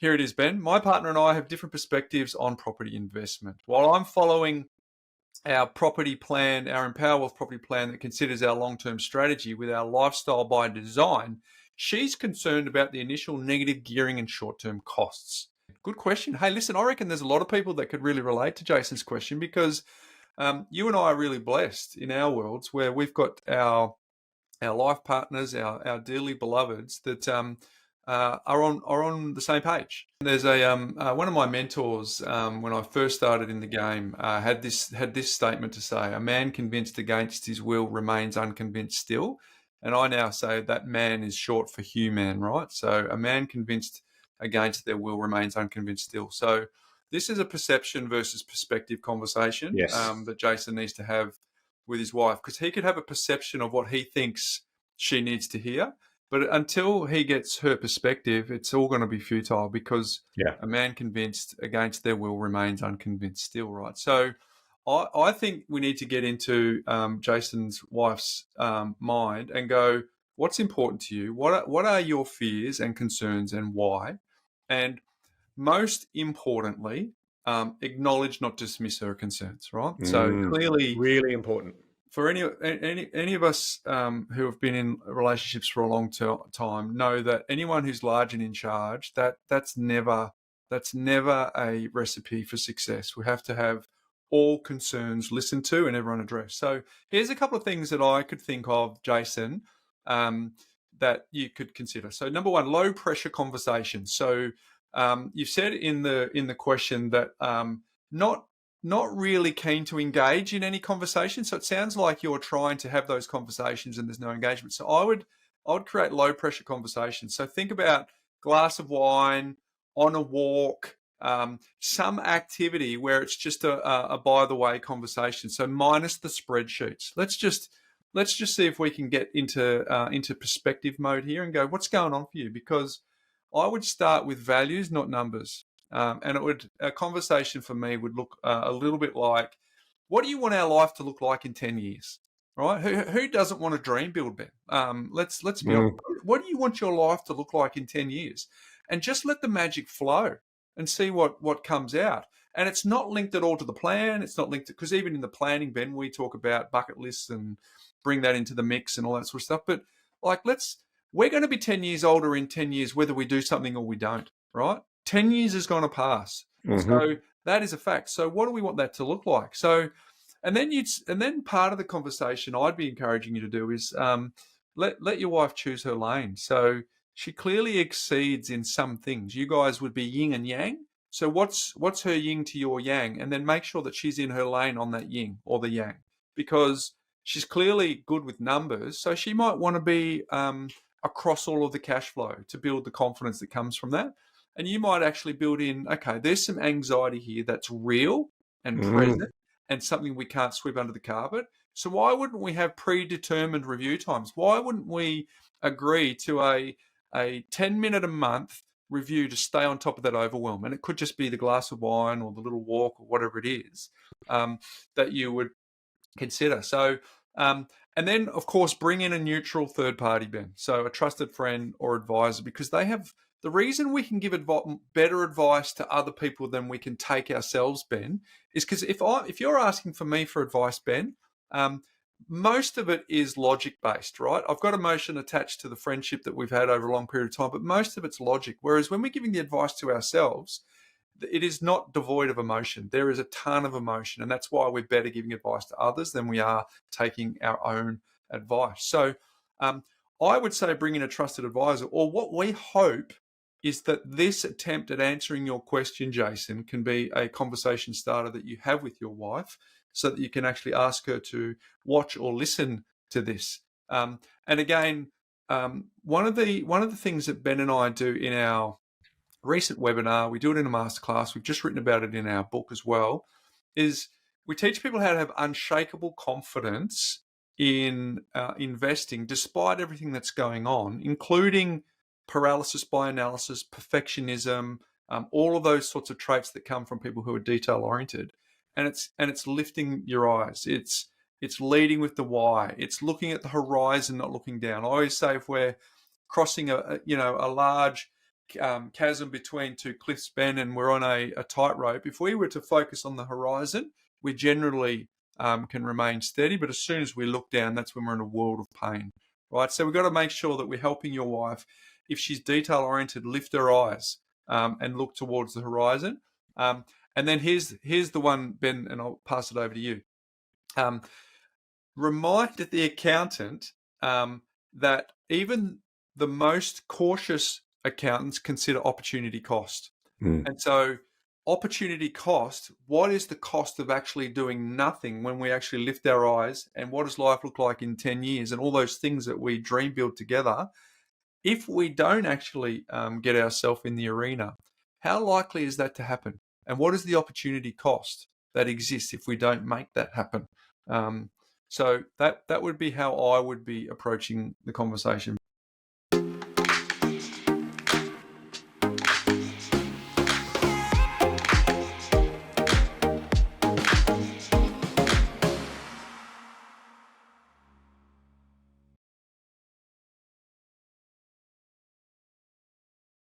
Here it is, Ben. My partner and I have different perspectives on property investment. While I'm following our property plan, our Empower Wealth property plan that considers our long-term strategy with our lifestyle by design, she's concerned about the initial negative gearing and short-term costs. Good question. Hey, listen, I reckon there's a lot of people that could really relate to Jason's question because you and I are really blessed in our worlds where we've got our life partners, our dearly beloveds that are on the same page. There's one of my mentors when I first started in the game had this statement to say: "A man convinced against his will remains unconvinced still." And I now say that man is short for human, right? So a man convinced against their will remains unconvinced still. So this is a perception versus perspective conversation that Jason needs to have with his wife, because he could have a perception of what he thinks she needs to hear, but until he gets her perspective, it's all going to be futile because a man convinced against their will remains unconvinced still, right? So I think we need to get into Jason's wife's mind and go, what's important to you? What are your fears and concerns and why? And most importantly, acknowledge, not dismiss her concerns, right? So clearly, really important for any of us who have been in relationships for a long time know that anyone who's large and in charge, that's never a recipe for success. We have to have all concerns listened to and everyone addressed. So here's a couple of things that I could think of, Jason, that you could consider. So number one, low pressure conversations. So you've said in the question that not really keen to engage in any conversation. So it sounds like you're trying to have those conversations and there's no engagement. So I would create low pressure conversations. So think about glass of wine, on a walk, some activity where it's just a by the way conversation. So minus the spreadsheets. Let's just see if we can get into perspective mode here and go, what's going on for you? Because I would start with values, not numbers. And a conversation for me would look a little bit like, what do you want our life to look like in 10 years? Right? Who doesn't want a dream build, Ben? Let's be honest. What do you want your life to look like in 10 years? And just let the magic flow and see what comes out. And it's not linked at all to the plan. It's not linked to, because even in the planning, Ben, we talk about bucket lists and bring that into the mix and all that sort of stuff. But like, we're going to be 10 years older in 10 years, whether we do something or we don't, right? 10 years is going to pass. So that is a fact. So what do we want that to look like? So, and then part of the conversation I'd be encouraging you to do is let your wife choose her lane. So she clearly exceeds in some things. You guys would be yin and yang. So what's her yin to your yang? And then make sure that she's in her lane on that yin or the yang, because she's clearly good with numbers. So she might want to be across all of the cash flow to build the confidence that comes from that. And you might actually build in, okay, there's some anxiety here that's real and present and something we can't sweep under the carpet. So why wouldn't we have predetermined review times? Why wouldn't we agree to a 10-minute a month review to stay on top of that overwhelm? And it could just be the glass of wine or the little walk or whatever it is that you would consider. So, and then, of course, bring in a neutral third party, Ben. So a trusted friend or advisor, because they have... The reason we can give better advice to other people than we can take ourselves, Ben, is because if you're asking for me for advice, Ben, most of it is logic-based, right? I've got emotion attached to the friendship that we've had over a long period of time, but most of it's logic. Whereas when we're giving the advice to ourselves, it is not devoid of emotion. There is a ton of emotion, and that's why we're better giving advice to others than we are taking our own advice. So I would say bring in a trusted advisor, or what we hope is that this attempt at answering your question, Jason, can be a conversation starter that you have with your wife so that you can actually ask her to watch or listen to this. And again, one of the things that Ben and I do in our recent webinar, we do it in a masterclass, we've just written about it in our book as well, is we teach people how to have unshakable confidence in investing despite everything that's going on, including paralysis by analysis, perfectionism, all of those sorts of traits that come from people who are detail oriented. And it's lifting your eyes. It's leading with the why. It's looking at the horizon, not looking down. I always say if we're crossing a large chasm between two cliffs, Ben, and we're on a tightrope, if we were to focus on the horizon, we generally can remain steady. But as soon as we look down, that's when we're in a world of pain, right? So we've got to make sure that we're helping your wife. If she's detail-oriented, lift her eyes and look towards the horizon. And then here's the one, Ben, and I'll pass it over to you. Remind the accountant that even the most cautious accountants consider opportunity cost. And so opportunity cost, what is the cost of actually doing nothing when we actually lift our eyes, and what does life look like in 10 years, and all those things that we dream build together? If we don't actually get ourselves in the arena, how likely is that to happen? And what is the opportunity cost that exists if we don't make that happen? So that would be how I would be approaching the conversation.